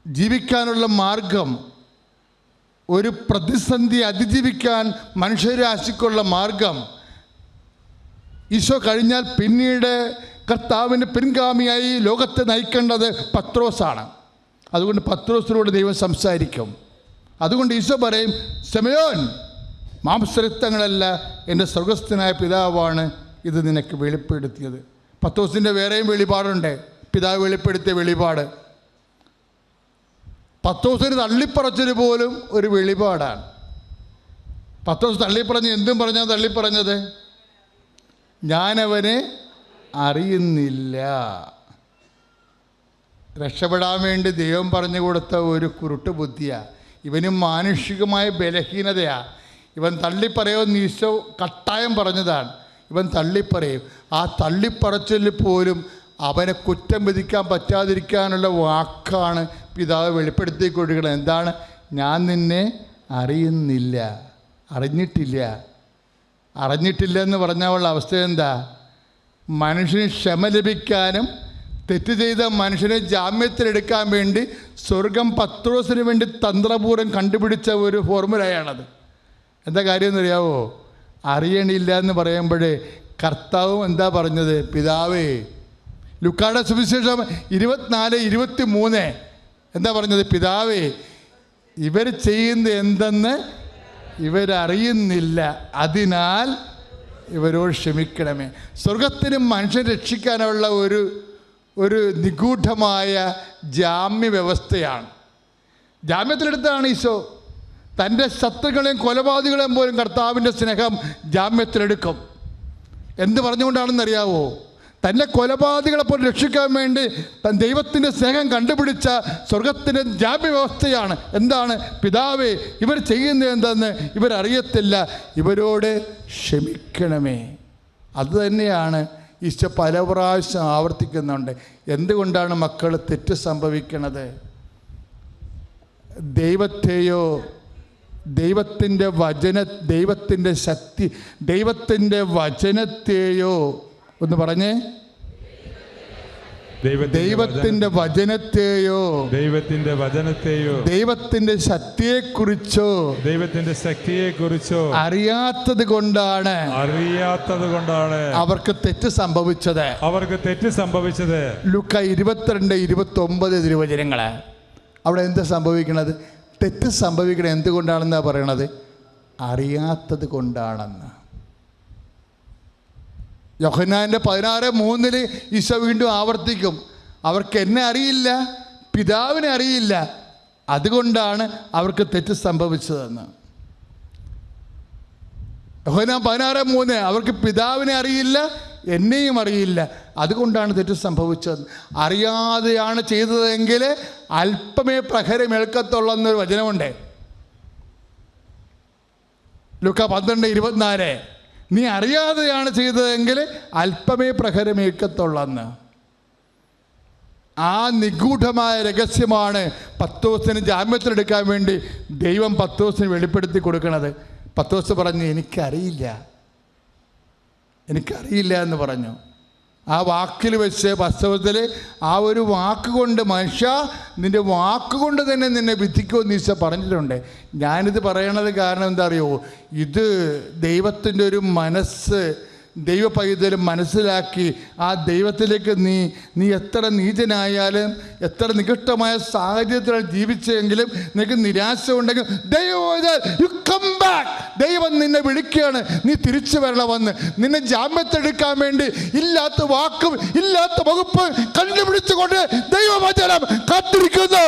ജീവിക്കാനുള്ള മാർഗം, ഒരു പ്രതിസന്ധി അതിജീവിക്കാൻ മനുഷ്യരാശിക്കുള്ള മാർഗം, ഈശോ കഴിഞ്ഞാൽ പിന്നീട് കർത്താവിൻ്റെ പിൻഗാമിയായി ലോകത്തെ നയിക്കേണ്ടത് പത്രോസാണ്. അതുകൊണ്ട് പത്രോസിനോട് ദൈവം സംസാരിക്കും. അതുകൊണ്ട് ഈശോ പറയും, ശമയോൻ, മാംസരക്തങ്ങളല്ല, എൻ്റെ സ്വർഗസ്ഥനായ പിതാവാണ് ഇത് നിനക്ക് വെളിപ്പെടുത്തിയത്. പത്രോസിൻ്റെ വേറെയും വെളിപാടുണ്ട്, പിതാവ് വെളിപ്പെടുത്തിയ വെളിപാട്. പത്രോസിന് തള്ളിപ്പറച്ചത് പോലും ഒരു വെളിപാടാണ്. പത്രോസ് തള്ളിപ്പറഞ്ഞ് എന്തും പറഞ്ഞാൽ തള്ളിപ്പറഞ്ഞത്, ഞാനവനെ അറിയുന്നില്ല. രക്ഷപ്പെടാൻ വേണ്ടി ദൈവം പറഞ്ഞു കൊടുത്ത ഒരു കുരുട്ട് ബുദ്ധിയാണ്. ഇവനും മാനുഷികമായ ബലഹീനതയാണ്. ഇവൻ തള്ളിപ്പറയുമെന്ന് ഈശോ കട്ടായം പറഞ്ഞതാണ്. ഇവൻ തള്ളിപ്പറയും. ആ തള്ളിപ്പറച്ചിൽ പോലും അവനെ കുറ്റം വിധിക്കാൻ പറ്റാതിരിക്കാനുള്ള വാക്കാണ് പിതാവ് വെളിപ്പെടുത്തി കൊടുക്കുന്നത്. എന്താണ്? ഞാൻ നിന്നെ അറിയുന്നില്ല, അറിഞ്ഞിട്ടില്ല എന്ന് പറഞ്ഞാലുള്ള അവസ്ഥ എന്താ? മനുഷ്യന് ക്ഷമ ലഭിക്കാനും തെറ്റ് ചെയ്ത മനുഷ്യനെ ജാമ്യത്തിലെടുക്കാൻ വേണ്ടി സ്വർഗം പത്രോസിന് വേണ്ടി തന്ത്രപൂർവ്വം കണ്ടുപിടിച്ച ഒരു ഫോർമുലയാണത്. എന്താ കാര്യം എന്നറിയാവോ? അറിയണില്ല എന്ന് പറയുമ്പോഴേ കർത്താവും എന്താ പറഞ്ഞത്? പിതാവേ, ലൂക്കായുടെ സുവിശേഷം 24:23 എന്താ പറഞ്ഞത്? പിതാവേ, ഇവർ ചെയ്യുന്നത് എന്തെന്ന് ഇവരറിയുന്നില്ല, അതിനാൽ ഇവരോട് ക്ഷമിക്കണമേ. സ്വർഗത്തിനും മനുഷ്യനെ രക്ഷിക്കാനുള്ള ഒരു നിഗൂഢമായ ജാമ്യ വ്യവസ്ഥയാണ്. ജാമ്യത്തിലെടുത്താണ് ഈശോ. തൻ്റെ ശത്രുക്കളെയും കൊലപാതകളെയും പോലും കർത്താവിൻ്റെ സ്നേഹം ജാമ്യത്തിലെടുക്കും. എന്ത് പറഞ്ഞുകൊണ്ടാണെന്നറിയാവോ? തന്നെ കൊലപാതകളെപ്പോലും രക്ഷിക്കാൻ വേണ്ടി ദൈവത്തിൻ്റെ സ്നേഹം കണ്ടുപിടിച്ച സ്വർഗത്തിൻ്റെ ജാമ്യ വ്യവസ്ഥയാണ്. എന്താണ്? പിതാവേ, ഇവർ ചെയ്യുന്നത് എന്തെന്ന് ഇവരറിയത്തില്ല, ഇവരോട് ക്ഷമിക്കണമേ. അതുതന്നെയാണ് ഈശോ പല പ്രാവശ്യം ആവർത്തിക്കുന്നുണ്ട്. എന്തുകൊണ്ടാണ് മക്കൾ തെറ്റ് സംഭവിക്കണത്? ദൈവത്തെയോ, ദൈവത്തിൻ്റെ ശക്തി, ദൈവത്തിൻ്റെ വചനത്തെയോ, ഒന്ന് പറഞ്ഞേ, ദൈവത്തിൻ്റെ വചനത്തെയോ, ദൈവത്തിൻ്റെ ശക്തിയെക്കുറിച്ചോ അറിയാത്തത് കൊണ്ടാണ് അവർക്ക് തെറ്റ് സംഭവിച്ചത്. ലൂക്ക 22:29 തിരുവചനങ്ങള്. അവിടെ എന്താ സംഭവിക്കണത്? തെറ്റ് സംഭവിക്കണത് എന്തുകൊണ്ടാണെന്നാണ് പറയണത്? അറിയാത്തത് കൊണ്ടാണെന്ന്. യോഹന്നാൻ്റെ 16:3 ഈശോ വീണ്ടും ആവർത്തിക്കും, അവർക്ക് എന്നെ അറിയില്ല, പിതാവിനെ അറിയില്ല, അതുകൊണ്ടാണ് അവർക്ക് തെറ്റ് സംഭവിച്ചതെന്ന്. യോഹന്നാൻ 16:3 അവർക്ക് പിതാവിനെ അറിയില്ല, എന്നെയും അറിയില്ല, അതുകൊണ്ടാണ് തെറ്റ് സംഭവിച്ചത്. അറിയാതെയാണ് ചെയ്തതെങ്കിൽ അല്പമേ പ്രഹരമേൽക്കത്തുള്ളൂ എന്നൊരു വചനമുണ്ട്. ലൂക്ക 12:24 നീ അറിയാതെയാണ് ചെയ്തതെങ്കിൽ അല്പമേ പ്രഹരമേൽക്കത്തുള്ളെന്ന്. ആ നിഗൂഢമായ രഹസ്യമാണ് പത്രോസിന് ജാമ്യത്തിലെടുക്കാൻ വേണ്ടി ദൈവം പത്രോസിന് വെളിപ്പെടുത്തി കൊടുക്കുന്നത്. പത്രോസ് പറഞ്ഞു, എനിക്കറിയില്ല എന്ന് പറഞ്ഞു. ആ വാക്കിൽ വെച്ച് വാസ്തവത്തിൽ ആ ഒരു വാക്കുകൊണ്ട്, മനുഷ്യ നിൻ്റെ വാക്കുകൊണ്ട് തന്നെ നിന്നെ വിധിക്കുമെന്ന് ഈശോ പറഞ്ഞിട്ടുണ്ട്. ഞാനിത് പറയണത് കാരണം എന്താ അറിയോ? ഇത് ദൈവത്തിൻ്റെ ഒരു മനസ്സ് ദൈവ പൈതലും മനസ്സിലാക്കി ആ ദൈവത്തിലേക്ക് നീ എത്ര നീചനായാലും എത്ര നികഷ്ടമായ സാഹചര്യത്തിലാണ് ജീവിച്ചെങ്കിലും നിനക്ക് നിരാശ ഉണ്ടെങ്കിൽ ദൈവം നിന്നെ വിളിക്കുകയാണ്, നീ തിരിച്ചു വരണമെന്ന്. നിന്നെ ജാമ്യത്തെടുക്കാൻ വേണ്ടി ഇല്ലാത്ത വാക്കും ഇല്ലാത്ത വകുപ്പ് കണ്ടുപിടിച്ചുകൊണ്ട് ദൈവവചനം കാത്തിരിക്കുന്നു.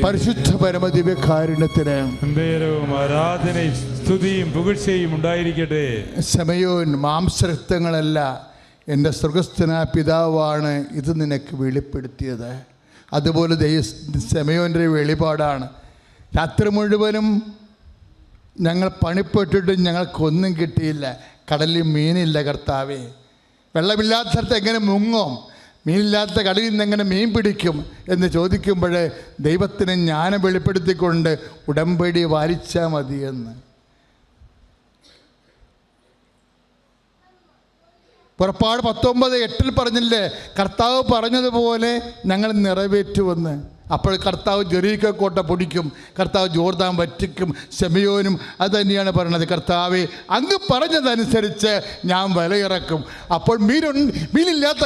പരിശുദ്ധ പരമദിവ്യകാരുണ്യത്തിന് ആരാധനയും സ്തുതിയും പുകഴ്ചയും ഉണ്ടായിരിക്കട്ടെ. ശമയോൻ, മാംസരക്തങ്ങളല്ല, എൻ്റെ സ്വർഗസ്ഥനായ പിതാവാണ് ഇത് നിനക്ക് വെളിപ്പെടുത്തിയത്. അതുപോലെ ശമയോൻ്റെ വെളിപാടാണ് രാത്രി മുഴുവനും ഞങ്ങൾ പണിപ്പെട്ടിട്ട് ഞങ്ങൾക്കൊന്നും കിട്ടിയില്ല. കടലിൽ മീനില്ല കർത്താവേ. വെള്ളമില്ലാത്ത സ്ഥലത്ത് എങ്ങനെ മുങ്ങും? മീനില്ലാത്ത കടലിൽ നിന്ന് എങ്ങനെ മീൻ പിടിക്കും എന്ന് ചോദിക്കുമ്പോൾ ദൈവത്തിന് ജ്ഞാനം വെളിപ്പെടുത്തിക്കൊണ്ട് ഉടമ്പടി പാലിച്ചാൽ മതിയെന്ന്. പുറപ്പാട് 19:8 പറഞ്ഞില്ലേ, കർത്താവ് പറഞ്ഞതുപോലെ ഞങ്ങൾ നിറവേറ്റുമെന്ന്. അപ്പോൾ കർത്താവ് ജെറീക്കോ കോട്ട പൊടിക്കും, കർത്താവ് ജോർദാൻ വറ്റിക്കും, ശെമയോനും അത് തന്നെയാണ് പറയണത്. കർത്താവെ, അങ്ങ് പറഞ്ഞതനുസരിച്ച് ഞാൻ വിലയിറക്കും. അപ്പോൾ മീനില്ലാത്ത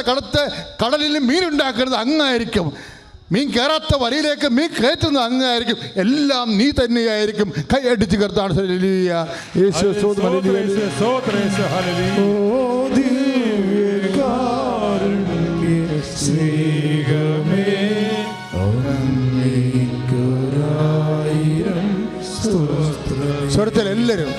കടലിൽ മീനുണ്ടാക്കുന്നത് അങ്ങായിരിക്കും. മീൻ കയറാത്ത വലയിലേക്ക് മീൻ കയറ്റുന്നത് അങ്ങായിരിക്കും. എല്ലാം നീ തന്നെയായിരിക്കും. കൈയടിച്ച് കർത്താവ് സ്വരത്തിൽ എല്ലാവരും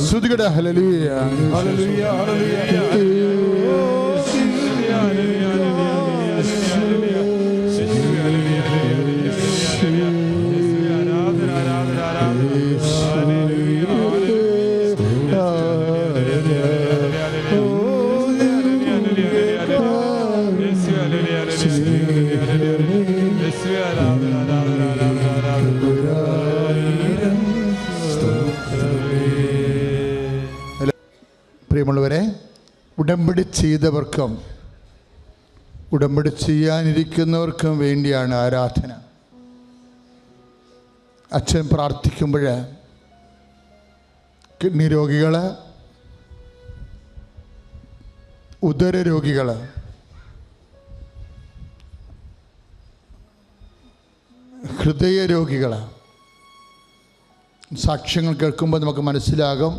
സ്തുതിക്കട്ടെ. Hallelujah hallelujah hallelujah. പ്രിയമുള്ളവരെ, ഉടമ്പടി ചെയ്തവർക്കും ഉടമ്പടി ചെയ്യാനിരിക്കുന്നവർക്കും വേണ്ടിയാണ് ആരാധന. അച്ഛൻ പ്രാർത്ഥിക്കുമ്പോൾ കിഡ്നി രോഗികൾ, ഉദര രോഗികൾ, ഹൃദയ രോഗികൾ സാക്ഷ്യങ്ങൾ കേൾക്കുമ്പോൾ നമുക്ക് മനസ്സിലാകും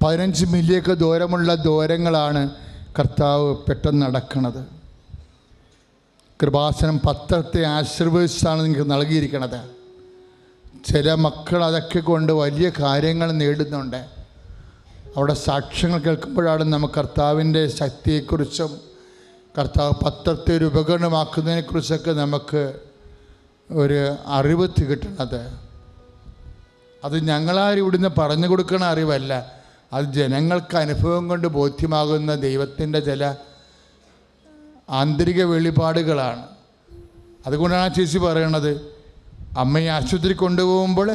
15 മില്ലിയൊക്കെ ദൂരമുള്ള ദൂരങ്ങളാണ് കർത്താവ് പെട്ടെന്ന് നടക്കുന്നത്. കൃപാസനം പത്രത്തെ ആശീർവദിച്ചാണ് നിങ്ങൾക്ക് നൽകിയിരിക്കുന്നത്. ചില മക്കൾ അതൊക്കെ കൊണ്ട് വലിയ കാര്യങ്ങൾ നേടുന്നുണ്ട്. അവിടെ സാക്ഷ്യങ്ങൾ കേൾക്കുമ്പോഴാണ് നമുക്ക് കർത്താവിൻ്റെ ശക്തിയെക്കുറിച്ചും കർത്താവ് പത്രത്തെ ഒരു ഉപകരണമാക്കുന്നതിനെക്കുറിച്ചൊക്കെ നമുക്ക് ഒരു അറിവ് കിട്ടുന്നത്. അത് ഞങ്ങളാരും ഇവിടുന്ന് പറഞ്ഞു കൊടുക്കണ അറിവല്ല, അത് ജനങ്ങൾക്ക് അനുഭവം കൊണ്ട് ബോധ്യമാകുന്ന ദൈവത്തിൻ്റെ ചില ആന്തരിക വെളിപാടുകളാണ്. അതുകൊണ്ടാണ് ചേച്ചി പറയണത്, അമ്മയെ ആശുപത്രി കൊണ്ടുപോകുമ്പോൾ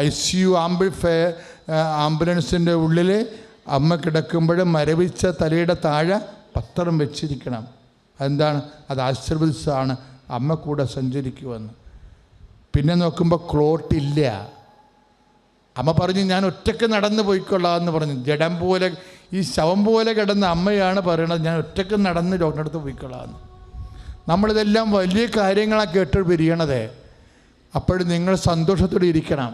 ICU ആംബുലൻസിൻ്റെ ഉള്ളിൽ അമ്മ കിടക്കുമ്പോൾ മരവിച്ച തലയുടെ താഴെ പത്രം വെച്ചിരിക്കണം. അതെന്താണ്? അത് ആശീർവദിച്ചാണ് അമ്മ കൂടെ സഞ്ചരിക്കുമെന്ന്. പിന്നെ നോക്കുമ്പോൾ ക്ലോട്ടില്ല. അമ്മ പറഞ്ഞു, ഞാൻ ഒറ്റയ്ക്ക് നടന്ന് പോയിക്കൊള്ളാമെന്ന് പറഞ്ഞു. ജഡം പോലെ, ഈ ശവം പോലെ കിടന്ന അമ്മയാണ് പറയണത്, ഞാൻ ഒറ്റയ്ക്ക് നടന്ന് ഡോക്ടറെ അടുത്ത് പോയിക്കൊള്ളാമെന്ന്. നമ്മളിതെല്ലാം വലിയ കാര്യങ്ങളാണ് കേട്ട് പിരിയണത്. അപ്പോഴും നിങ്ങൾ സന്തോഷത്തോടെ ഇരിക്കണം.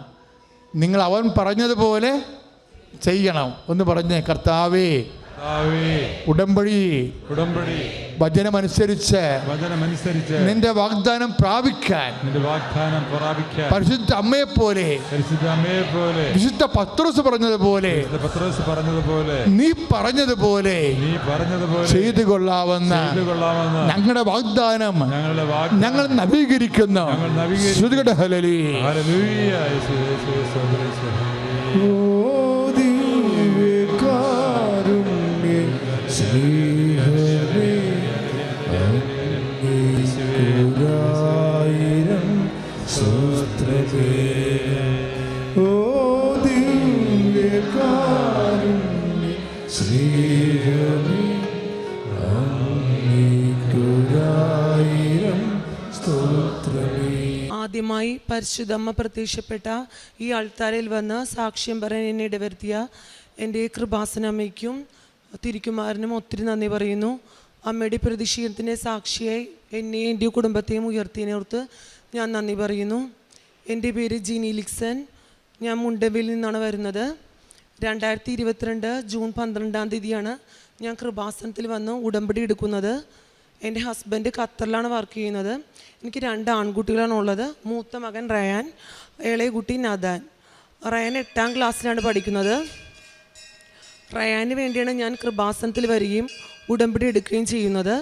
നിങ്ങൾ അവൻ പറഞ്ഞതുപോലെ ചെയ്യണം. ഒന്ന് പറഞ്ഞേ, കർത്താവേ ഉടമ്പടി വചനമനുസരിച്ച് നിന്റെ വാഗ്ദാനം പ്രാപിക്കാൻ പരിശുദ്ധ അമ്മയെപ്പോലെ വിശുദ്ധ പത്രോസ് പറഞ്ഞതുപോലെ നീ പറഞ്ഞതുപോലെ ചെയ്തു കൊള്ളാവുന്ന ഞങ്ങളുടെ വാഗ്ദാനം ഞങ്ങൾ നവീകരിക്കുന്നു. ശ്രുതികട ഹല്ലേലൂയ. ആദ്യമായി പരിശുദ്ധമ്മ പ്രത്യക്ഷപ്പെട്ട ഈ ആൾത്താരയിൽ വന്ന് സാക്ഷ്യം പറയാൻ എന്നെ ഇടവരുത്തിയ എൻ്റെ കൃപാസനമ്മയ്ക്കും തിരുക്കുമാരനും ഒത്തിരി നന്ദി പറയുന്നു. അമ്മയുടെ പ്രതിഷേധത്തിൻ്റെ സാക്ഷിയായി എന്നെയും എൻ്റെ കുടുംബത്തെയും ഉയർത്തിയതിനോർത്ത് ഞാൻ നന്ദി പറയുന്നു. എൻ്റെ പേര് ജീനി ലിക്സൺ. ഞാൻ മുണ്ടമ്പിൽ നിന്നാണ് വരുന്നത്. 2022 ജൂൺ 12 തീയതിയാണ് ഞാൻ കൃപാസനത്തിൽ വന്ന് ഉടമ്പടി എടുക്കുന്നത്. എൻ്റെ ഹസ്ബൻഡ് ഖത്തറിലാണ് വർക്ക് ചെയ്യുന്നത്. എനിക്ക് 2 ആൺകുട്ടികളാണ് ഉള്ളത്. മൂത്ത മകൻ റയാൻ, ഇളയ കുട്ടി നദാൻ. റയാൻ 8ാം ക്ലാസ്സിലാണ് പഠിക്കുന്നത്. റയാന് വേണ്ടിയാണ് ഞാൻ കൃപാസനത്തിൽ വരികയും ഉടമ്പടി എടുക്കുകയും ചെയ്യുന്നത്.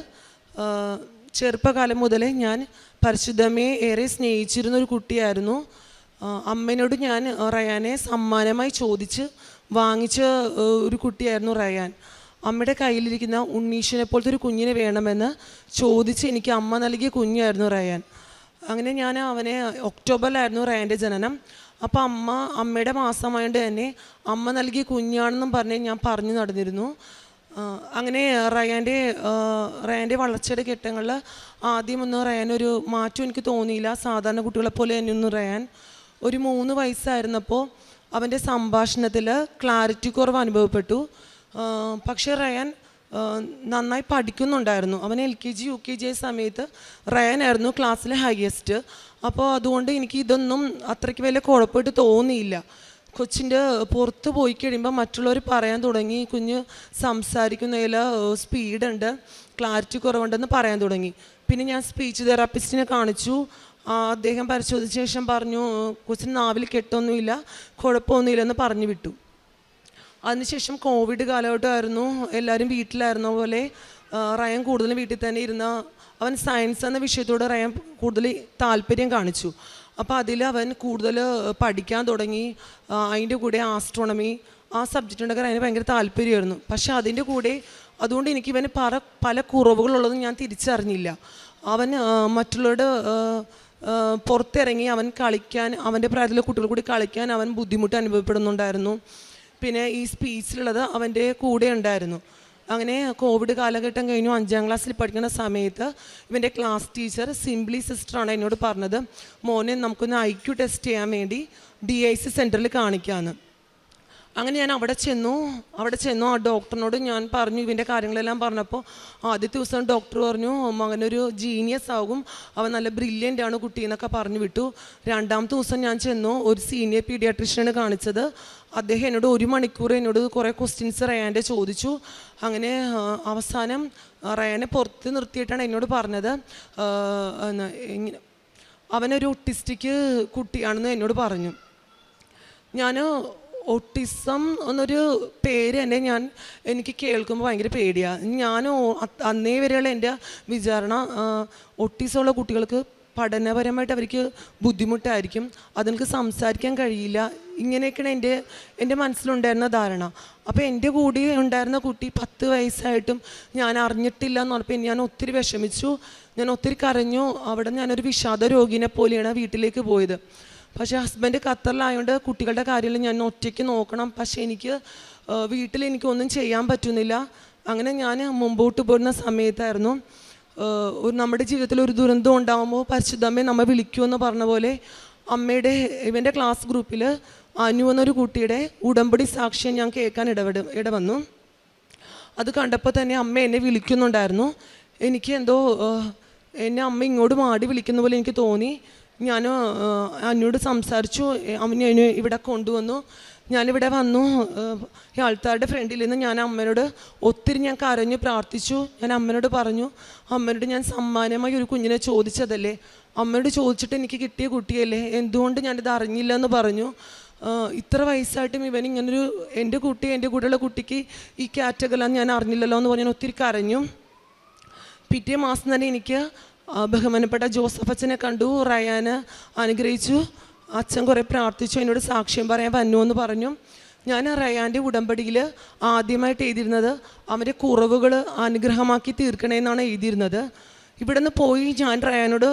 ചെറുപ്പകാലം മുതലേ ഞാൻ പരിശുദ്ധമ്മയെ ഏറെ സ്നേഹിച്ചിരുന്ന ഒരു കുട്ടിയായിരുന്നു. അമ്മേനോട് ഞാൻ റയാനെ സമ്മാനമായി ചോദിച്ച് വാങ്ങിച്ച ഒരു കുട്ടിയായിരുന്നു റയാൻ. അമ്മയുടെ കയ്യിലിരിക്കുന്ന ഉണ്ണീഷിനെ പോലത്തെ ഒരു കുഞ്ഞിനെ വേണമെന്ന് ചോദിച്ച് എനിക്ക് അമ്മ നൽകിയ കുഞ്ഞായിരുന്നു റയാൻ. അങ്ങനെ ഞാൻ അവനെ ഒക്ടോബറിലായിരുന്നു റയാൻ്റെ ജനനം. അപ്പോൾ അമ്മയുടെ മാസമായതുകൊണ്ട് തന്നെ അമ്മ നൽകിയ കുഞ്ഞാണെന്നും പറഞ്ഞ് ഞാൻ പറഞ്ഞു നടന്നിരുന്നു. അങ്ങനെ റയാൻ്റെ വളർച്ചയുടെ ഘട്ടങ്ങളിൽ ആദ്യമൊന്നും റയാനൊരു മാറ്റം എനിക്ക് തോന്നിയില്ല. സാധാരണ കുട്ടികളെ പോലെ തന്നെയൊന്നും റയാൻ. ഒരു 3 വയസ്സായിരുന്നപ്പോൾ അവൻ്റെ സംഭാഷണത്തിൽ ക്ലാരിറ്റി കുറവ് അനുഭവപ്പെട്ടു. പക്ഷേ റയാൻ നന്നായി പഠിക്കുന്നുണ്ടായിരുന്നു. അവൻ LKG UKG സമയത്ത് റയാനായിരുന്നു ക്ലാസ്സിലെ ഹയസ്റ്റ്. അപ്പോൾ അതുകൊണ്ട് എനിക്ക് ഇതൊന്നും അത്രയ്ക്ക് വലിയ കുഴപ്പമായിട്ട് തോന്നിയില്ല. കൊച്ചിൻ്റെ പുറത്ത് പോയി കഴിയുമ്പോൾ മറ്റുള്ളവർ പറയാൻ തുടങ്ങി, കുഞ്ഞ് സംസാരിക്കുന്നതിൽ സ്പീഡുണ്ട്, ക്ലാരിറ്റി കുറവുണ്ടെന്ന് പറയാൻ തുടങ്ങി. പിന്നെ ഞാൻ സ്പീച്ച് തെറാപ്പിസ്റ്റിനെ കാണിച്ചു. അദ്ദേഹം പരിശോധിച്ച ശേഷം പറഞ്ഞു കൊച്ചിന് നാവിൽ കെട്ടൊന്നുമില്ല, കുഴപ്പമൊന്നുമില്ലെന്ന് പറഞ്ഞു വിട്ടു. അതിനുശേഷം കോവിഡ് കാലഘട്ടമായിരുന്നു. എല്ലാവരും വീട്ടിലായിരുന്ന പോലെ റയാൻ കൂടുതലും വീട്ടിൽ തന്നെ അവൻ സയൻസ് എന്ന വിഷയത്തോട് റയാൻ കൂടുതൽ താല്പര്യം കാണിച്ചു. അപ്പോൾ അതിൽ അവൻ കൂടുതൽ പഠിക്കാൻ തുടങ്ങി. അതിൻ്റെ കൂടെ ആസ്ട്രോണമി ആ സബ്ജക്റ്റുണ്ടൊക്കെ അതിന് ഭയങ്കര താല്പര്യമായിരുന്നു. പക്ഷെ അതിൻ്റെ കൂടെ അതുകൊണ്ട് എനിക്ക് ഇവന് പല കുറവുകളുള്ളതും ഞാൻ തിരിച്ചറിഞ്ഞില്ല. അവൻ മറ്റുള്ളവരുടെ പുറത്തിറങ്ങി അവൻ കളിക്കാൻ, അവൻ്റെ പ്രായത്തിലെ കുട്ടികൾ കൂടി കളിക്കാൻ അവൻ ബുദ്ധിമുട്ട് അനുഭവപ്പെടുന്നുണ്ടായിരുന്നു. പിന്നെ ഈ സ്പീച്ചിലുള്ളത് അവൻ്റെ കൂടെ ഉണ്ടായിരുന്നു. അങ്ങനെ കോവിഡ് കാലഘട്ടം കഴിഞ്ഞു 5ാം ക്ലാസ്സിൽ പഠിക്കുന്ന സമയത്ത് ഇവൻ്റെ ക്ലാസ് ടീച്ചർ സിംപ്ലി സിസ്റ്ററാണ് എന്നോട് പറഞ്ഞത്, മോനെ നമുക്കൊന്ന് IQ ടെസ്റ്റ് ചെയ്യാൻ വേണ്ടി DIC സെൻറ്ററിൽ കാണിക്കാമെന്ന്. അങ്ങനെ ഞാൻ അവിടെ ചെന്നു. ആ ഡോക്ടറിനോട് ഞാൻ പറഞ്ഞു, ഇവൻ്റെ കാര്യങ്ങളെല്ലാം പറഞ്ഞപ്പോൾ ആദ്യത്തെ ദിവസം ഡോക്ടർ പറഞ്ഞു മകനൊരു ജീനിയസ് ആകും, അവൻ നല്ല ബ്രില്യൻ്റ് ആണ് കുട്ടി എന്നൊക്കെ പറഞ്ഞു വിട്ടു. 2ാമത്തെ ദിവസം ഞാൻ ചെന്നു, ഒരു സീനിയർ പീഡിയാട്രീഷ്യനാണ് കാണിച്ചത്. അദ്ദേഹം എന്നോട് 1 മണിക്കൂർ എന്നോട് കുറേ ക്വസ്റ്റ്യൻസ് റയാൻ്റെ ചോദിച്ചു. അങ്ങനെ അവസാനം റയാനെ പുറത്ത് നിർത്തിയിട്ടാണ് എന്നോട് പറഞ്ഞത് അവനൊരു ഒട്ടിസ്റ്റിക് കുട്ടിയാണെന്ന് എന്നോട് പറഞ്ഞു. ഞാൻ ഓട്ടിസം എന്നൊരു പേര് തന്നെ എനിക്ക് കേൾക്കുമ്പോൾ ഭയങ്കര പേടിയാണ്. ഞാൻ അന്നേ വരെയുള്ള എൻ്റെ വിചാരണ ഓട്ടിസമുള്ള കുട്ടികൾക്ക് പഠനപരമായിട്ട് അവർക്ക് ബുദ്ധിമുട്ടായിരിക്കും, അതിനക്ക് സംസാരിക്കാൻ കഴിയില്ല, ഇങ്ങനെയൊക്കെയാണ് എൻ്റെ മനസ്സിലുണ്ടായിരുന്ന ധാരണ. അപ്പോൾ എൻ്റെ കൂടെ ഉണ്ടായിരുന്ന കുട്ടി 10 വയസ്സായിട്ടും ഞാൻ അറിഞ്ഞിട്ടില്ല എന്ന് പറഞ്ഞപ്പോൾ ഞാൻ ഒത്തിരി വിഷമിച്ചു, ഞാൻ ഒത്തിരി കരഞ്ഞു. അവിടെ ഞാനൊരു വിഷാദ രോഗിനെ പോലെയാണ് വീട്ടിലേക്ക് പോയത്. പക്ഷേ ഹസ്ബൻഡ് ഖത്തറിലായതുകൊണ്ട് കുട്ടികളുടെ കാര്യങ്ങൾ ഞാൻ ഒറ്റയ്ക്ക് നോക്കണം. പക്ഷേ വീട്ടിൽ എനിക്കൊന്നും ചെയ്യാൻ പറ്റുന്നില്ല. അങ്ങനെ ഞാൻ മുമ്പോട്ട് പോകുന്ന സമയത്തായിരുന്നു നമ്മുടെ ജീവിതത്തിൽ ഒരു ദുരന്തം ഉണ്ടാകുമ്പോൾ പരിശുദ്ധമ്മയെ നമ്മെ വിളിക്കുമെന്ന് പറഞ്ഞ പോലെ ഇവൻ്റെ ക്ലാസ് ഗ്രൂപ്പിൽ അനു എന്നൊരു കുട്ടിയുടെ ഉടമ്പടി സാക്ഷ്യം ഞാൻ കേൾക്കാൻ ഇടവന്നു. അത് കണ്ടപ്പോൾ തന്നെ അമ്മ എന്നെ വിളിക്കുന്നുണ്ടായിരുന്നു. എനിക്ക് എന്തോ എന്നെ അമ്മ ഇങ്ങോട്ട് മാടി വിളിക്കുന്ന പോലെ എനിക്ക് തോന്നി. ഞാൻ അന്നോട് സംസാരിച്ചു, അവനെ ഇവിടെ കൊണ്ടുവന്നു. ഞാനിവിടെ വന്നു. ഈ ആൾക്കാരുടെ ഫ്രണ്ടിൽ നിന്ന് ഞാൻ അമ്മേനോട് ഒത്തിരി ഞാൻ കരഞ്ഞു പ്രാർത്ഥിച്ചു. ഞാൻ അമ്മേനോട് പറഞ്ഞു, അമ്മേനോട് ഞാൻ സമ്മാനമായി ഒരു കുഞ്ഞിനെ ചോദിച്ചതല്ലേ, അമ്മയോട് ചോദിച്ചിട്ട് എനിക്ക് കിട്ടിയ കുട്ടിയല്ലേ, എന്തുകൊണ്ട് ഞാനിത് അറിഞ്ഞില്ല എന്ന് പറഞ്ഞു. ഇത്ര വയസ്സായിട്ടും ഇവൻ ഇങ്ങനൊരു എൻ്റെ കൂടെയുള്ള കുട്ടിക്ക് ഈ കാറ്റഗറിലാന്ന് ഞാൻ അറിഞ്ഞില്ലല്ലോ എന്ന് പറഞ്ഞ് ഞാൻ ഒത്തിരി കരഞ്ഞു. പിറ്റേ മാസം തന്നെ എനിക്ക് ബഹുമാനപ്പെട്ട ജോസഫ് അച്ഛനെ കണ്ടു. റയാന് അനുഗ്രഹിച്ചു. അച്ഛൻ കുറേ പ്രാർത്ഥിച്ചു, എന്നോട് സാക്ഷ്യം പറയാൻ വന്നു എന്ന് പറഞ്ഞു. ഞാൻ റയാൻ്റെ ഉടമ്പടിയിൽ ആദ്യമായിട്ട് എഴുതിയിരുന്നത് അവൻ്റെ കുറവുകൾ അനുഗ്രഹമാക്കി തീർക്കണമെന്നാണ് എഴുതിയിരുന്നത്. ഇവിടെ നിന്ന് പോയി ഞാൻ റയാനോട്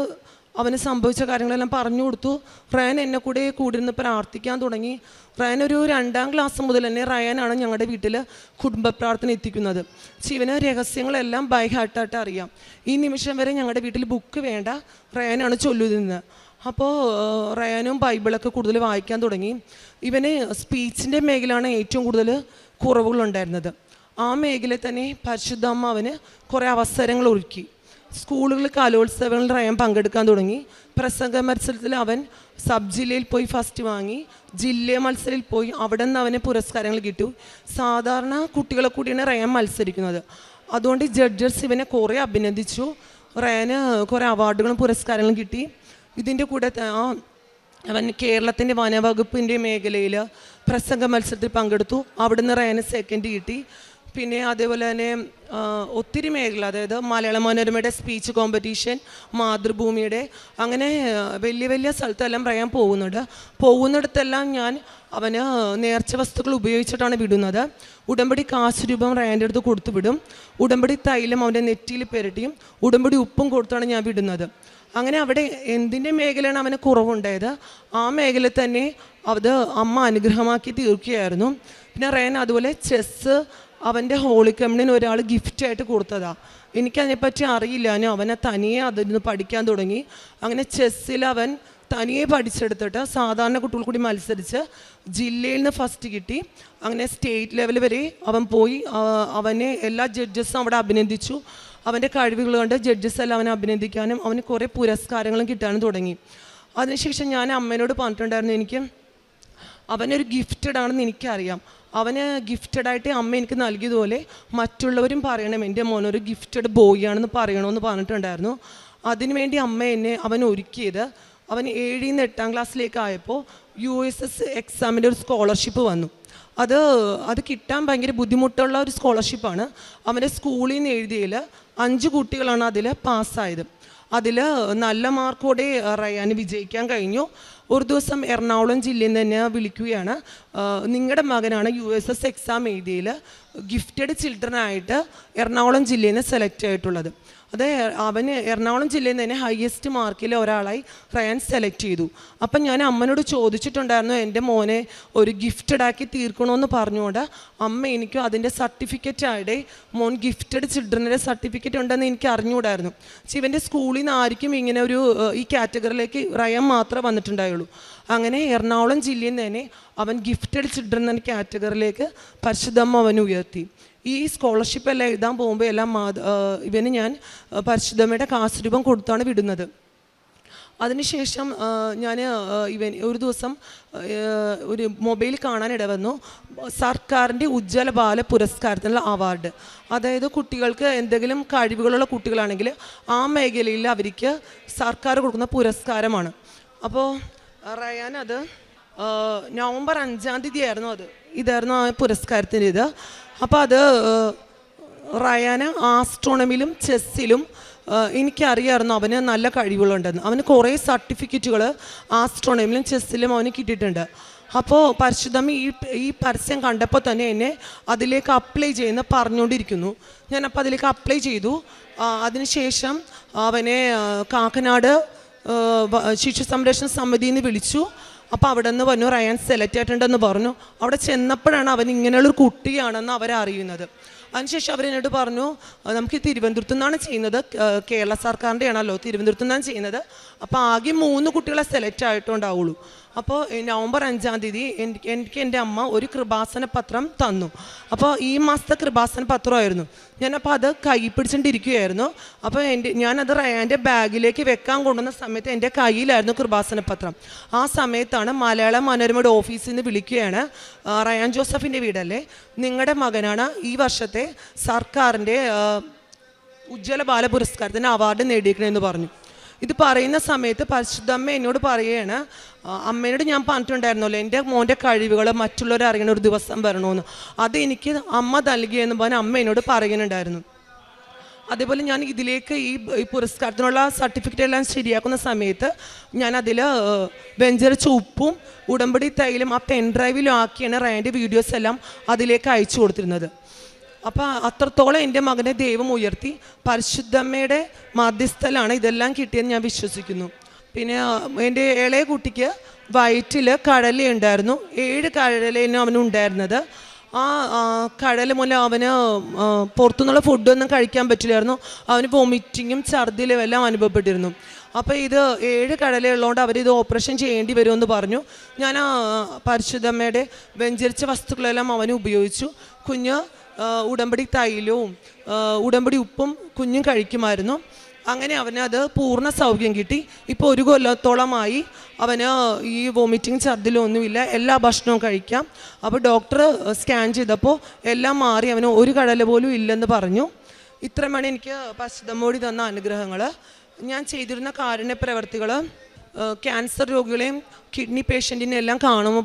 അവന് സംഭവിച്ച കാര്യങ്ങളെല്ലാം പറഞ്ഞു കൊടുത്തു. റയാൻ എന്നെ കൂടിയിരുന്ന് പ്രാർത്ഥിക്കാൻ തുടങ്ങി. റയാൻ ഒരു 2ാം ക്ലാസ് മുതൽ തന്നെ റയാനാണ് ഞങ്ങളുടെ വീട്ടിൽ കുടുംബ പ്രാർത്ഥന എത്തിക്കുന്നത്. ശിവന് രഹസ്യങ്ങളെല്ലാം ബൈ ഹാർട്ടായിട്ട് അറിയാം. ഈ നിമിഷം വരെ ഞങ്ങളുടെ വീട്ടിൽ ബുക്ക് വേണ്ട, റയാനാണ് ചൊല്ലുന്നത്. അപ്പോൾ റയാനും ബൈബിളൊക്കെ കൂടുതൽ വായിക്കാൻ തുടങ്ങി. ഇവന് സ്പീച്ചിൻ്റെ മേഖലയാണ് ഏറ്റവും കൂടുതൽ കുറവുകളുണ്ടായിരുന്നത്. ആ മേഖലയിൽ തന്നെ പരിശുദ്ധ അമ്മ അവന് കുറേ അവസരങ്ങൾ ഒരുക്കി. സ്കൂളുകളിൽ കലോത്സവങ്ങളിൽ റയാൻ പങ്കെടുക്കാൻ തുടങ്ങി. പ്രസംഗ മത്സരത്തിൽ അവൻ സബ് ജില്ലയിൽ പോയി ഫസ്റ്റ് വാങ്ങി. ജില്ലാ മത്സരത്തിൽ പോയി അവിടെ നിന്ന് അവന് പുരസ്കാരങ്ങൾ കിട്ടും. സാധാരണ കുട്ടികളെ കൂടിയാണ് റയാൻ മത്സരിക്കുന്നത്. അതുകൊണ്ട് ജഡ്ജസ് ഇവനെ കുറേ അഭിനന്ദിച്ചു. റയാന് കുറേ അവാർഡുകളും പുരസ്കാരങ്ങളും കിട്ടി. ഇതിൻ്റെ കൂടെ അവൻ കേരളത്തിൻ്റെ വനവകുപ്പിൻ്റെ മേഖലയിൽ പ്രസംഗ മത്സരത്തിൽ പങ്കെടുത്തു. അവിടുന്ന് റയാന് സെക്കൻഡ് കിട്ടി. പിന്നെ അതേപോലെ തന്നെ ഒത്തിരി മേഖല, അതായത് മലയാള മനോരമയുടെ സ്പീച്ച് കോമ്പറ്റീഷൻ, മാതൃഭൂമിയുടെ, അങ്ങനെ വലിയ വലിയ സ്ഥലത്തെല്ലാം റയാൻ പോകുന്നിടത്തെല്ലാം ഞാൻ അവന് നേർച്ച വസ്തുക്കൾ ഉപയോഗിച്ചിട്ടാണ് വിടുന്നത്. ഉടമ്പടി കാശ് രൂപം റയാൻ്റെ അടുത്ത് കൊടുത്തു വിടും. ഉടമ്പടി തൈലം അവൻ്റെ നെറ്റിയിൽ പുരട്ടിയും ഉടമ്പടി ഉപ്പും കൊടുത്താണ് ഞാൻ വിടുന്നത്. അങ്ങനെ അവിടെ എന്തിൻ്റെ മേഖലയാണ് അവന് കുറവുണ്ടായത്, ആ മേഖല തന്നെ അത് അമ്മ അനുഗ്രഹമാക്കി തീർക്കുകയായിരുന്നു. പിന്നെ റയാൻ അതുപോലെ ചെസ്സ് അവൻ്റെ ഹോളി കമ്മ്യൂണിന് ഒരാൾ ഗിഫ്റ്റായിട്ട് കൊടുത്തതാണ്. എനിക്കതിനെപ്പറ്റി അറിയില്ല. ഞാൻ അവനെ തനിയെ അതിന് പഠിക്കാൻ തുടങ്ങി. അങ്ങനെ ചെസ്സിൽ അവൻ തനിയെ പഠിച്ചെടുത്തിട്ട് സാധാരണ കുട്ടികൾ കൂടി മത്സരിച്ച് ജില്ലയിൽ നിന്ന് ഫസ്റ്റ് കിട്ടി. അങ്ങനെ സ്റ്റേറ്റ് ലെവൽ വരെ അവൻ പോയി. അവനെ എല്ലാ ജഡ്ജസും അവിടെ അഭിനന്ദിച്ചു. അവൻ്റെ കഴിവുകൾ കണ്ട് ജഡ്ജസ് എല്ലാം അവനെ അഭിനന്ദിക്കാനും അവന് കുറേ പുരസ്കാരങ്ങളും കിട്ടാനും തുടങ്ങി. അതിനുശേഷം ഞാൻ അമ്മേനോട് പറഞ്ഞിട്ടുണ്ടായിരുന്നു, എനിക്ക് അവനൊരു ഗിഫ്റ്റഡ് ആണെന്ന് എനിക്കറിയാം. അവന് ഗിഫ്റ്റഡായിട്ട് അമ്മ എനിക്ക് നൽകിയതുപോലെ മറ്റുള്ളവരും പറയണം എൻ്റെ മോനൊരു ഗിഫ്റ്റഡ് ബോയ് ആണെന്ന് പറയണമെന്ന് പറഞ്ഞിട്ടുണ്ടായിരുന്നു. അതിനുവേണ്ടി അമ്മ അവൻ ഒരുക്കിയത്, അവൻ 7ൽ നിന്ന് 8ാം ക്ലാസ്സിലേക്കായപ്പോൾ USS എക്സാമിൻ്റെ ഒരു സ്കോളർഷിപ്പ് വന്നു. അത് കിട്ടാൻ ഭയങ്കര ബുദ്ധിമുട്ടുള്ള ഒരു സ്കോളർഷിപ്പാണ്. അവൻ്റെ സ്കൂളിൽ നിന്ന് എഴുതിയതിൽ 5 കുട്ടികളാണ് അതിൽ പാസ്സായത്. അതിൽ നല്ല മാർക്കോടെ റയാന് വിജയിക്കാൻ കഴിഞ്ഞു. ഒരു ദിവസം എറണാകുളം ജില്ലയിൽ നിന്ന് തന്നെ വിളിക്കുകയാണ്, നിങ്ങളുടെ മകനാണ് USS എക്സാം എഴുതിയതിൽ ഗിഫ്റ്റഡ് ചിൽഡ്രനായിട്ട് എറണാകുളം ജില്ലയിൽ നിന്ന് സെലക്ട് ആയിട്ടുള്ളത്. അത് അവന് എറണാകുളം ജില്ലയിൽ നിന്ന് തന്നെ ഹയസ്റ്റ് മാർക്കിൽ ഒരാളായി റയാൻ സെലക്ട് ചെയ്തു. അപ്പം ഞാൻ അമ്മനോട് ചോദിച്ചിട്ടുണ്ടായിരുന്നു, എൻ്റെ മോനെ ഒരു ഗിഫ്റ്റഡാക്കി തീർക്കണമെന്ന് പറഞ്ഞുകൊണ്ട് അമ്മ എനിക്കും അതിൻ്റെ സർട്ടിഫിക്കറ്റായിട്ട് മോൻ ഗിഫ്റ്റഡ് ചിൽഡ്രൻ്റെ സർട്ടിഫിക്കറ്റ് ഉണ്ടെന്ന് എനിക്ക് അറിഞ്ഞുകൂടായിരുന്നു. പക്ഷേ ഇവൻ്റെ സ്കൂളിൽ നിന്ന് ആയിരിക്കും ഇങ്ങനെ ഒരു ഈ കാറ്റഗറിയിലേക്ക് റയാൻ മാത്രമേ വന്നിട്ടുണ്ടായുള്ളൂ. അങ്ങനെ എറണാകുളം ജില്ലയിൽ നിന്ന് തന്നെ അവൻ ഗിഫ്റ്റഡ് ചിൽഡ്രൻ എന്ന കാറ്റഗറിയിലേക്ക് പരിശുദ്ധമ്മ അവൻ ഉയർത്തി. ഈ സ്കോളർഷിപ്പ് എല്ലാം എഴുതാൻ പോകുമ്പോൾ എല്ലാം ഇവന് ഞാൻ പരിശുദ്ധമ്മയുടെ കാശ് രൂപം കൊടുത്താണ് വിടുന്നത്. അതിനുശേഷം ഞാൻ ഒരു ദിവസം ഒരു മൊബൈൽ കാണാനിട വന്നു, സർക്കാരിൻ്റെ ഉജ്ജ്വല ബാല പുരസ്കാരത്തിനുള്ള അവാർഡ്. അതായത് കുട്ടികൾക്ക് എന്തെങ്കിലും കഴിവുകളുള്ള കുട്ടികളാണെങ്കിൽ ആ മേഖലയിൽ അവർക്ക് സർക്കാർ കൊടുക്കുന്ന പുരസ്കാരമാണ്. അപ്പോൾ റയാൻ അത് നവംബർ 5-ാം തീയതി ആയിരുന്നു ഇതായിരുന്നു ആ പുരസ്കാരത്തിൻ്റെ ഇത്. അപ്പോൾ അത് റയാന് ആസ്ട്രോണമിയിലും ചെസ്സിലും എനിക്കറിയാമായിരുന്നു അവന് നല്ല കഴിവുകളുണ്ടെന്ന്. അവന് കുറേ സർട്ടിഫിക്കറ്റുകൾ ആസ്ട്രോണമിയിലും ചെസ്സിലും അവന് കിട്ടിയിട്ടുണ്ട്. അപ്പോൾ പരിശുദ്ധമ്മ ഈ പരസ്യം കണ്ടപ്പോൾ തന്നെ എന്നെ അതിലേക്ക് അപ്ലൈ ചെയ്യുന്ന പറഞ്ഞുകൊണ്ടിരിക്കുന്നു. ഞാനപ്പോൾ അതിലേക്ക് അപ്ലൈ ചെയ്തു. അതിനുശേഷം അവനെ കാക്കനാട് ശിശു സംരക്ഷണ സമിതിയിൽ നിന്ന് വിളിച്ചു. അപ്പോൾ അവിടെ നിന്ന് പറഞ്ഞു റയാൻ സെലക്ട് ആയിട്ടുണ്ടെന്ന് പറഞ്ഞു. അവിടെ ചെന്നപ്പോഴാണ് അവൻ ഇങ്ങനെയുള്ളൊരു കുട്ടിയാണെന്ന് അവരറിയുന്നത്. അതിനുശേഷം അവരെന്നോട് പറഞ്ഞു, നമുക്ക് തിരുവനന്തപുരത്തു നിന്നാണ് ചെയ്യുന്നത്, കേരള സർക്കാരിൻ്റെ ആണല്ലോ, തിരുവനന്തപുരത്തു നിന്നാണ് ചെയ്യുന്നത്. അപ്പോൾ ആകെ 3 കുട്ടികളെ സെലക്ട് ആയിട്ടുണ്ടാവുള്ളൂ. അപ്പോൾ നവംബർ 5-ാം തീയതി എനിക്ക് എൻ്റെ അമ്മ ഒരു കൃപാസന പത്രം തന്നു. അപ്പോൾ ഈ മാസത്തെ കൃപാസന പത്രമായിരുന്നു. ഞാനപ്പോൾ അത് കൈ പിടിച്ചുകൊണ്ടിരിക്കുകയായിരുന്നു. അപ്പോൾ ഞാനത് റയാൻ്റെ ബാഗിലേക്ക് വെക്കാൻ കൊണ്ടുവന്ന സമയത്ത് എൻ്റെ കയ്യിലായിരുന്നു കൃപാസന പത്രം. ആ സമയത്താണ് മലയാള മനോരമയുടെ ഓഫീസിൽ നിന്ന് വിളിക്കുകയാണ്, റയാൻ ജോസഫിൻ്റെ വീടല്ലേ, നിങ്ങളുടെ മകനാണ് ഈ വർഷത്തെ സർക്കാരിൻ്റെ ഉജ്ജ്വല ബാല പുരസ്കാരത്തിന് അവാർഡ് നേടിയിരിക്കണമെന്ന് പറഞ്ഞു. ഇത് പറയുന്ന സമയത്ത് പരിശുദ്ധമ്മ എന്നോട് പറയുകയാണ്, അമ്മയോട് ഞാൻ പറഞ്ഞിട്ടുണ്ടായിരുന്നല്ലോ എൻ്റെ മോൻ്റെ കഴിവുകൾ മറ്റുള്ളവർ അറിയണ ഒരു ദിവസം വരണമെന്ന്, അത് എനിക്ക് അമ്മ നൽകിയെന്ന് പറഞ്ഞ് അമ്മ എന്നോട് പറയുന്നുണ്ടായിരുന്നു. അതേപോലെ ഞാൻ ഇതിലേക്ക് ഈ പുരസ്കാരത്തിനുള്ള സർട്ടിഫിക്കറ്റ് എല്ലാം ശരിയാക്കുന്ന സമയത്ത് ഞാനതിൽ വെഞ്ചരിച്ച ഉപ്പും ഉടമ്പടി തൈലും ആ പെൻ ഡ്രൈവിലും ആക്കിയാണ് റയാൻ്റെ വീഡിയോസ് എല്ലാം അതിലേക്ക് അയച്ചു കൊടുത്തിരുന്നത്. അപ്പോൾ അത്രത്തോളം എൻ്റെ മകനെ ദൈവം ഉയർത്തി. പരിശുദ്ധമ്മയുടെ മധ്യസ്ഥലാണ് ഇതെല്ലാം കിട്ടിയെന്ന് ഞാൻ വിശ്വസിക്കുന്നു. പിന്നെ എൻ്റെ ഇളയ കുട്ടിക്ക് വയറ്റിൽ കടലയുണ്ടായിരുന്നു. 7 കടലയാണ് അവനുണ്ടായിരുന്നത്. ആ കടല മൂലം അവന് പുറത്തുനിന്നുള്ള ഫുഡൊന്നും കഴിക്കാൻ പറ്റില്ലായിരുന്നു. അവന് വോമിറ്റിങ്ങും ഛർദിലും എല്ലാം അനുഭവപ്പെട്ടിരുന്നു. അപ്പോൾ ഇത് 7 കടലയുള്ളതുകൊണ്ട് അവരിത് ഓപ്പറേഷൻ ചെയ്യേണ്ടി വരുമെന്ന് പറഞ്ഞു. ഞാൻ പരിശുദ്ധമ്മയുടെ വെഞ്ചരിച്ച വസ്തുക്കളെല്ലാം അവന് ഉപയോഗിച്ചു. കുഞ്ഞ് ഉടമ്പടി തൈലവും ഉടമ്പടി ഉപ്പും കുഞ്ഞും കഴിക്കുമായിരുന്നു. അങ്ങനെ അവനത് പൂർണ്ണ സൗഖ്യം കിട്ടി. ഇപ്പോൾ 1 കൊല്ലത്തോളമായി അവന് ഈ വോമിറ്റിങ് ഛർദിലൊന്നുമില്ല, എല്ലാ ഭക്ഷണവും കഴിക്കാം. അപ്പോൾ ഡോക്ടർ സ്കാൻ ചെയ്തപ്പോൾ എല്ലാം മാറി, അവന് 1 കടല പോലും ഇല്ലെന്ന് പറഞ്ഞു. ഇത്രയുമാണ് എനിക്ക് പരിശുദ്ധമ്മോടി തന്ന അനുഗ്രഹങ്ങൾ. ഞാൻ ചെയ്തിരുന്ന കാരുണ്യ പ്രവർത്തികൾ ക്യാൻസർ രോഗികളെയും കിഡ്നി പേഷ്യൻറ്റിനെ എല്ലാം കാണുമ്പോൾ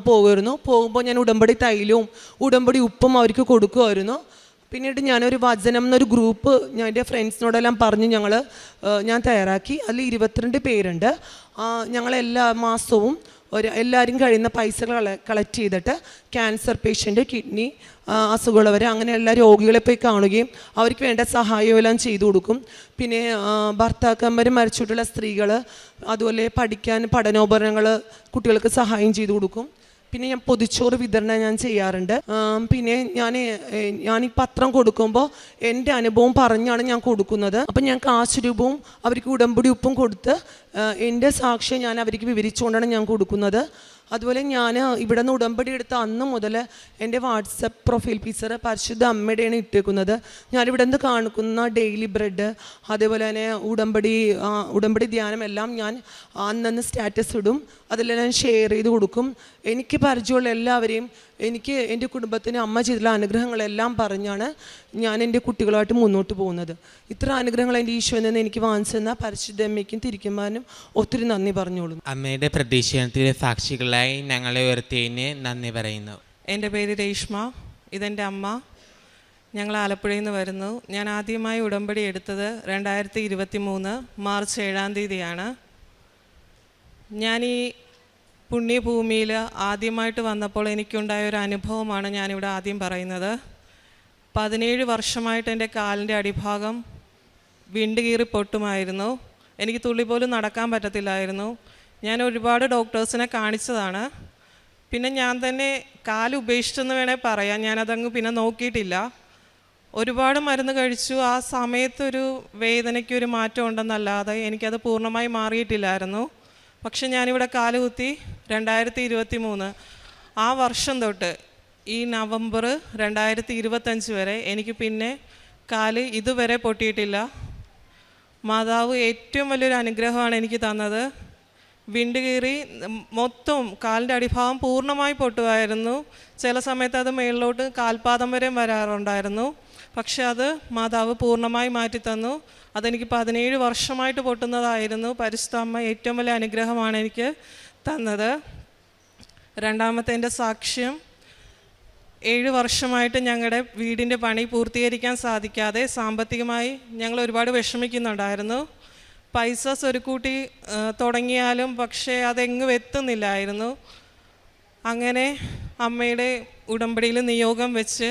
പോകുമ്പോൾ ഞാൻ ഉടമ്പടി തൈലവും ഉടമ്പടി ഉപ്പും അവർക്ക് കൊടുക്കുമായിരുന്നു. പിന്നീട് ഞാനൊരു വചനം എന്നൊരു ഗ്രൂപ്പ് ഞാൻ എൻ്റെ ഫ്രണ്ട്സിനോടെല്ലാം പറഞ്ഞ് ഞാൻ തയ്യാറാക്കി. അതിൽ 22 പേരുണ്ട്. ഞങ്ങളെല്ലാ മാസവും എല്ലാവരും കഴിയുന്ന പൈസകൾ കളക്ട് ചെയ്തിട്ട് ക്യാൻസർ പേഷ്യൻ്റ്, കിഡ്നി അസുഖമുള്ളവർ, അങ്ങനെ എല്ലാ രോഗികളെ പോയി കാണുകയും അവർക്ക് വേണ്ട സഹായമെല്ലാം ചെയ്തു കൊടുക്കും. പിന്നെ ഭർത്താക്കന്മാർ മരിച്ചിട്ടുള്ള സ്ത്രീകൾ, അതുപോലെ പഠിക്കാൻ പഠനോപകരണങ്ങൾ കുട്ടികൾക്ക് സഹായം ചെയ്തു കൊടുക്കും. പിന്നെ ഞാൻ പൊതിച്ചോറ് വിതരണം ഞാൻ ചെയ്യാറുണ്ട്. പിന്നെ ഞാൻ ഈ പത്രം കൊടുക്കുമ്പോൾ എൻ്റെ അനുഭവം പറഞ്ഞാണ് ഞാൻ കൊടുക്കുന്നത്. അപ്പം ഞാൻ കാശ് രൂപവും അവർക്ക് ഉടമ്പടി ഉപ്പും കൊടുത്ത് എൻ്റെ സാക്ഷ്യം ഞാൻ അവർക്ക് വിവരിച്ചുകൊണ്ടാണ് ഞാൻ കൊടുക്കുന്നത്. അതുപോലെ ഞാൻ ഇവിടെ നിന്ന് ഉടമ്പടി എടുത്ത അന്ന് മുതൽ എൻ്റെ വാട്സപ്പ് പ്രൊഫൈൽ പിക്ചർ പരിശുദ്ധ അമ്മയുടെയാണ് ഇട്ടേക്കുന്നത്. ഞാനിവിടെ നിന്ന് കാണിക്കുന്ന ഡെയിലി ബ്രെഡ്, അതേപോലെ തന്നെ ഉടമ്പടി ധ്യാനം എല്ലാം ഞാൻ അന്നന്ന് സ്റ്റാറ്റസ് ഇടും. അതെല്ലാം ഞാൻ ഷെയർ ചെയ്ത് കൊടുക്കും. എനിക്ക് പരിചയമുള്ള എല്ലാവരെയും, എനിക്ക് എൻ്റെ കുടുംബത്തിന് അമ്മ ചെയ്തിട്ടുള്ള അനുഗ്രഹങ്ങളെല്ലാം പറഞ്ഞാണ് ഞാൻ എൻ്റെ കുട്ടികളുമായിട്ട് മുന്നോട്ട് പോകുന്നത്. ഇത്ര അനുഗ്രഹങ്ങൾ എൻ്റെ ഈശോയിൽ നിന്ന് എനിക്ക് വാങ്ങിച്ചു തന്ന പരിശുദ്ധ അമ്മയ്ക്കും തിരിക്കുവാനും ഒത്തിരി നന്ദി പറഞ്ഞോളൂ. അമ്മയുടെ പ്രതീക്ഷണത്തിലെ സാക്ഷികളായി ഞങ്ങളെ ഉയർത്തിയതിന് നന്ദി പറയുന്നു. എൻ്റെ പേര് രേഷ്മ, ഇതെൻ്റെ അമ്മ. ഞങ്ങൾ ആലപ്പുഴയിൽ നിന്ന് വരുന്നു. ഞാൻ ആദ്യമായി ഉടമ്പടി എടുത്തത് 2023 മാർച്ച് 7-ാം തീയതിയാണ്. ഞാൻ ഈ പുണ്യഭൂമിയിൽ ആദ്യമായിട്ട് വന്നപ്പോൾ എനിക്കുണ്ടായ ഒരു അനുഭവമാണ് ഞാനിവിടെ ആദ്യം പറയുന്നത്. 17 വർഷമായിട്ട് എൻ്റെ കാലിൻ്റെ അടിഭാഗം വിണ്ടുകീറി പൊട്ടുമായിരുന്നു. എനിക്ക് തുള്ളി പോലും നടക്കാൻ പറ്റത്തില്ലായിരുന്നു. ഞാൻ ഒരുപാട് ഡോക്ടേഴ്സിനെ കാണിച്ചതാണ്. പിന്നെ ഞാൻ തന്നെ കാല് ഉപേക്ഷിച്ചെന്ന് വേണേൽ പറയാം. ഞാനതങ്ങ് പിന്നെ നോക്കിയിട്ടില്ല. ഒരുപാട് മരുന്ന് കഴിച്ചു. ആ സമയത്തൊരു വേദനയ്ക്കൊരു മാറ്റം ഉണ്ടെന്നല്ലാതെ എനിക്കത് പൂർണ്ണമായി മാറിയിട്ടില്ലായിരുന്നു. പക്ഷെ ഞാനിവിടെ കാലുകുത്തി 2023 ആ വർഷം തൊട്ട് ഈ നവംബർ 2025 വരെ എനിക്ക് പിന്നെ കാല് ഇതുവരെ പൊട്ടിയിട്ടില്ല. മാതാവ് ഏറ്റവും വലിയൊരു അനുഗ്രഹമാണ് എനിക്ക് തന്നത്. വിണ്ടുകീറി മൊത്തം കാലിൻ്റെ അടിഭാഗം പൂർണ്ണമായി പൊട്ടുമായിരുന്നു. ചില സമയത്ത് അത് മേളിലോട്ട് കാൽപാദം വരെ വരാറുണ്ടായിരുന്നു. പക്ഷെ അത് മാതാവ് പൂർണ്ണമായി മാറ്റിത്തന്നു. അതെനിക്ക് 17 വർഷമായിട്ട് പൊട്ടുന്നതായിരുന്നു. പരിശുദ്ധ അമ്മ ഏറ്റവും വലിയ അനുഗ്രഹമാണ് എനിക്ക് തന്നത്. രണ്ടാമത്തെ എൻ്റെ സാക്ഷ്യം, 7 വർഷമായിട്ട് ഞങ്ങളുടെ വീടിൻ്റെ പണി പൂർത്തീകരിക്കാൻ സാധിക്കാതെ സാമ്പത്തികമായി ഞങ്ങൾ ഒരുപാട് വിഷമിക്കുന്നുണ്ടായിരുന്നു. പൈസ സ്വരുക്കൂട്ടി തുടങ്ങിയാലും പക്ഷേ അതെങ്ങും എത്തുന്നില്ലായിരുന്നു. അങ്ങനെ അമ്മയുടെ ഉടമ്പടിയിൽ നിയോഗം വെച്ച്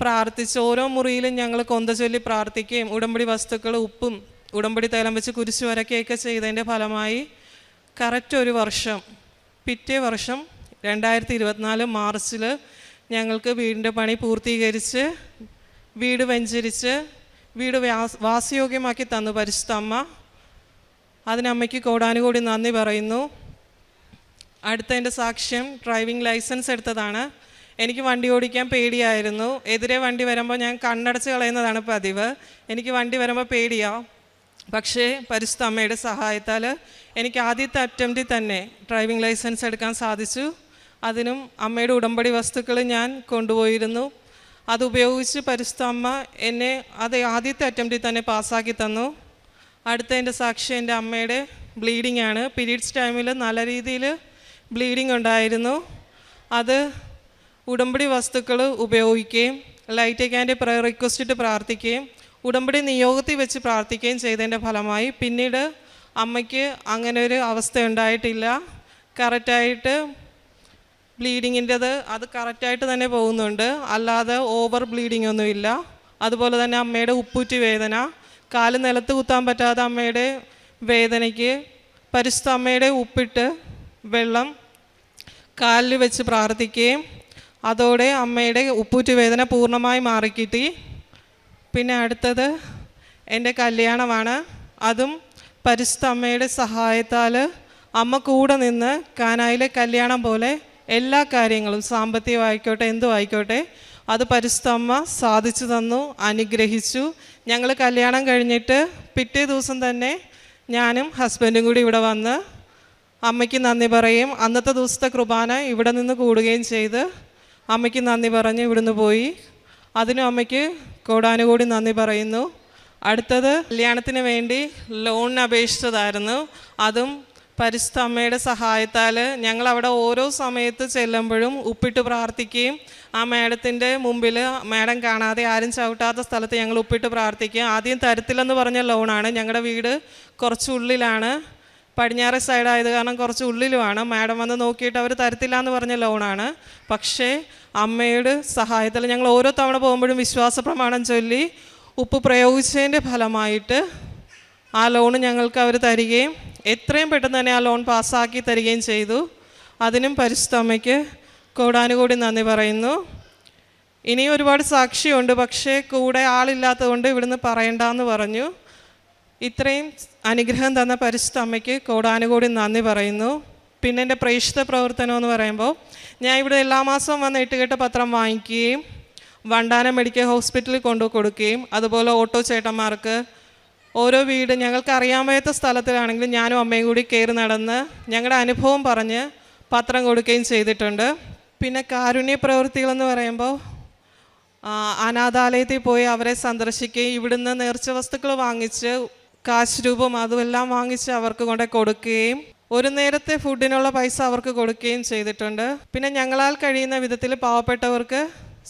പ്രാർത്ഥിച്ച് ഓരോ മുറിയിലും ഞങ്ങൾ കൊന്ത ചൊല്ലി പ്രാർത്ഥിക്കുകയും ഉടമ്പടി വസ്തുക്കൾ ഉപ്പും ഉടമ്പടി തൈലം വെച്ച് കുരിശ് വരയ്ക്കുകയൊക്കെ ചെയ്തതിൻ്റെ ഫലമായി കറക്റ്റ് ഒരു വർഷം, പിറ്റേ വർഷം 2024 മാർച്ചിൽ ഞങ്ങൾക്ക് വീടിൻ്റെ പണി പൂർത്തീകരിച്ച് വീട് വെഞ്ചരിച്ച് വീട് വാസയോഗ്യമാക്കി തന്നു പരിശുദ്ധ അമ്മ. അതിനമ്മയ്ക്ക് കോടാനുകോടി നന്ദി പറയുന്നു. അടുത്ത എൻ്റെ സാക്ഷ്യം, ഡ്രൈവിംഗ് ലൈസൻസ് എടുത്തതാണ്. എനിക്ക് വണ്ടി ഓടിക്കാൻ പേടിയായിരുന്നു. എതിരെ വണ്ടി വരുമ്പോൾ ഞാൻ കണ്ണടച്ച് കളയുന്നതാണ് പതിവ്. എനിക്ക് വണ്ടി വരുമ്പോൾ പേടിയാണ്. പക്ഷേ പരിശുദ്ധ അമ്മയുടെ സഹായത്താൽ എനിക്ക് ആദ്യത്തെ അറ്റംപ്റ്റിൽ തന്നെ ഡ്രൈവിംഗ് ലൈസൻസ് എടുക്കാൻ സാധിച്ചു. അതിനും അമ്മയുടെ ഉടമ്പടി വസ്തുക്കൾ ഞാൻ കൊണ്ടുപോയിരുന്നു. അതുപയോഗിച്ച് പരിശുദ്ധ അമ്മ എന്നെ ആദ്യത്തെ അറ്റംപ്റ്റിൽ തന്നെ പാസ്സാക്കി തന്നു. അടുത്ത എൻ്റെ സാക്ഷ്യം, എൻ്റെ അമ്മയുടെ ബ്ലീഡിംഗ് ആണ്. പീരീഡ്സ് ടൈമിൽ നല്ല രീതിയിൽ ബ്ലീഡിംഗ് ഉണ്ടായിരുന്നു. അത് ഉടമ്പടി വസ്തുക്കൾ ഉപയോഗിക്കുകയും ലൈറ്റ് ക്യാൻ്റെ പ്രയർ റിക്വസ്റ്റ് പ്രാർത്ഥിക്കുകയും ഉടമ്പടി നിയോഗത്തിൽ വെച്ച് പ്രാർത്ഥിക്കുകയും ചെയ്തതിൻ്റെ ഫലമായി പിന്നീട് അമ്മയ്ക്ക് അങ്ങനെ ഒരു അവസ്ഥ ഉണ്ടായിട്ടില്ല. കറക്റ്റായിട്ട് ബ്ലീഡിങ്ങിൻ്റെത് അത് കറക്റ്റായിട്ട് തന്നെ പോകുന്നുണ്ട്. അല്ലാതെ ഓവർ ബ്ലീഡിംഗ് ഒന്നുമില്ല. അതുപോലെ തന്നെ അമ്മയുടെ ഉപ്പൂറ്റി വേദന, കാല് നിലത്ത് കുത്താൻ പറ്റാതെ അമ്മയുടെ വേദനയ്ക്ക് പരിശുദ്ധ അമ്മയുടെ ഉപ്പിട്ട് വെള്ളം കാലിൽ വെച്ച് പ്രാർത്ഥിക്കുകയും അതോടെ അമ്മയുടെ ഉപ്പൂറ്റി വേദന പൂർണ്ണമായി മാറിക്കിട്ടി. പിന്നെ അടുത്തത് എൻ്റെ കല്യാണമാണ്. അതും പരിശുദ്ധ അമ്മയുടെ സഹായത്താൽ അമ്മ കൂടെ നിന്ന് കാനായിലെ കല്യാണം പോലെ എല്ലാ കാര്യങ്ങളും സാമ്പത്തികമായിക്കോട്ടെ എന്തും ആയിക്കോട്ടെ അത് പരിശുദ്ധ അമ്മ സാധിച്ചു തന്നു, അനുഗ്രഹിച്ചു. ഞങ്ങൾ കല്യാണം കഴിഞ്ഞിട്ട് പിറ്റേ ദിവസം തന്നെ ഞാനും ഹസ്ബൻഡും കൂടി ഇവിടെ വന്ന് അമ്മയ്ക്ക് നന്ദി പറയും. അന്നത്തെ ദിവസത്തെ കുർബാന ഇവിടെ നിന്ന് കൂടുകയും ചെയ്ത് അമ്മയ്ക്ക് നന്ദി പറഞ്ഞ് ഇവിടുന്ന് പോയി. അതിനും അമ്മയ്ക്ക് കോടാനുകോടി നന്ദി പറയുന്നു. അടുത്തത് കല്യാണത്തിന് വേണ്ടി ലോണിന് അപേക്ഷിച്ചതായിരുന്നു. അതും പരിശുദ്ധ അമ്മയുടെ സഹായത്താൽ ഞങ്ങൾ അവിടെ ഓരോ സമയത്ത് ചെല്ലുമ്പോഴും ഉപ്പിട്ട് പ്രാർത്ഥിക്കുകയും ആ മാഡത്തിൻ്റെ മുമ്പിൽ മാഡം കാണാതെ ആരും ചവിട്ടാത്ത സ്ഥലത്ത് ഞങ്ങൾ ഉപ്പിട്ട് പ്രാർത്ഥിക്കുകയും ആദ്യം തരത്തില്ലെന്ന് പറഞ്ഞ ലോണാണ്. ഞങ്ങളുടെ വീട് കുറച്ച് ഉള്ളിലാണ്, പടിഞ്ഞാറ് സൈഡായത് കാരണം കുറച്ച് ഉള്ളിലുമാണ്. മാഡം വന്ന് നോക്കിയിട്ട് അവർ തരത്തില്ല എന്ന് പറഞ്ഞ ലോണാണ്. പക്ഷേ അമ്മയുടെ സഹായത്തിൽ ഞങ്ങൾ ഓരോ തവണ പോകുമ്പോഴും വിശ്വാസ പ്രമാണം ചൊല്ലി ഉപ്പ് പ്രയോഗിച്ചതിൻ്റെ ഫലമായിട്ട് ആ ലോൺ ഞങ്ങൾക്ക് അവർ തരികയും എത്രയും പെട്ടെന്ന് തന്നെ ആ ലോൺ പാസ്സാക്കി തരികയും ചെയ്തു. അതിനും പരിശുദ്ധ അമ്മയ്ക്ക് കോടാനുകോടി നന്ദി പറയുന്നു. ഇനിയും ഒരുപാട് സാക്ഷിയുണ്ട്, പക്ഷേ കൂടെ ആളില്ലാത്തതുകൊണ്ട് ഇവിടുന്ന് പറയണ്ടെന്ന് പറഞ്ഞു. ഇത്രയും അനുഗ്രഹം തന്ന പരിശുദ്ധ അമ്മയ്ക്ക് കോടാനുകോടി നന്ദി പറയുന്നു. പിന്നെ എൻ്റെ പ്രേക്ഷിത പ്രവർത്തനം എന്ന് പറയുമ്പോൾ ഞാൻ ഇവിടെ എല്ലാ മാസവും വന്ന് 8 പത്രം വാങ്ങിക്കുകയും വണ്ടാനം മെഡിക്കൽ ഹോസ്പിറ്റലിൽ കൊണ്ടു കൊടുക്കുകയും അതുപോലെ ഓട്ടോ ചേട്ടന്മാർക്ക് ഓരോ വീട് ഞങ്ങൾക്ക് അറിയാൻ വയ്യാത്ത സ്ഥലത്തിലാണെങ്കിലും ഞാനും അമ്മയും കൂടി കയറി നടന്ന് ഞങ്ങളുടെ അനുഭവം പറഞ്ഞ് പത്രം കൊടുക്കുകയും ചെയ്തിട്ടുണ്ട്. പിന്നെ കാരുണ്യ പ്രവൃത്തികളെന്ന് പറയുമ്പോൾ അനാഥാലയത്തിൽ പോയി അവരെ സന്ദർശിക്കുകയും ഇവിടുന്ന് നേർച്ച വസ്തുക്കൾ വാങ്ങിച്ച് കാശ് രൂപം അതുമെല്ലാം വാങ്ങിച്ച് അവർക്ക് കൊണ്ട് കൊടുക്കുകയും ഒരു നേരത്തെ ഫുഡിനുള്ള പൈസ അവർക്ക് കൊടുക്കുകയും ചെയ്തിട്ടുണ്ട്. പിന്നെ ഞങ്ങളാൽ കഴിയുന്ന വിധത്തിൽ പാവപ്പെട്ടവർക്ക്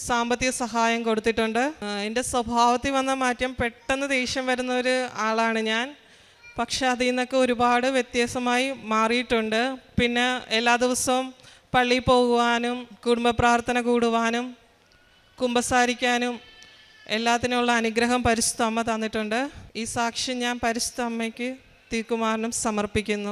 സാമ്പത്തിക സഹായം കൊടുത്തിട്ടുണ്ട്. എൻ്റെ സ്വഭാവത്തിൽ വന്ന മാറ്റം, പെട്ടെന്ന് ദേഷ്യം വരുന്ന ഒരു ആളാണ് ഞാൻ. പക്ഷെ അതിൽ നിന്നൊക്കെ ഒരുപാട് വ്യത്യാസമായി മാറിയിട്ടുണ്ട്. പിന്നെ എല്ലാ ദിവസവും പള്ളിയിൽ പോകുവാനും കുടുംബ പ്രാർത്ഥന കൂടുവാനും കുമ്പസാരിക്കാനും എല്ലാത്തിനുമുള്ള അനുഗ്രഹം പരിശുദ്ധ അമ്മ തന്നിട്ടുണ്ട്. ഈ സാക്ഷ്യം ഞാൻ പരിശുദ്ധ അമ്മയ്ക്ക് തിരുക്കുമാരനും സമർപ്പിക്കുന്നു.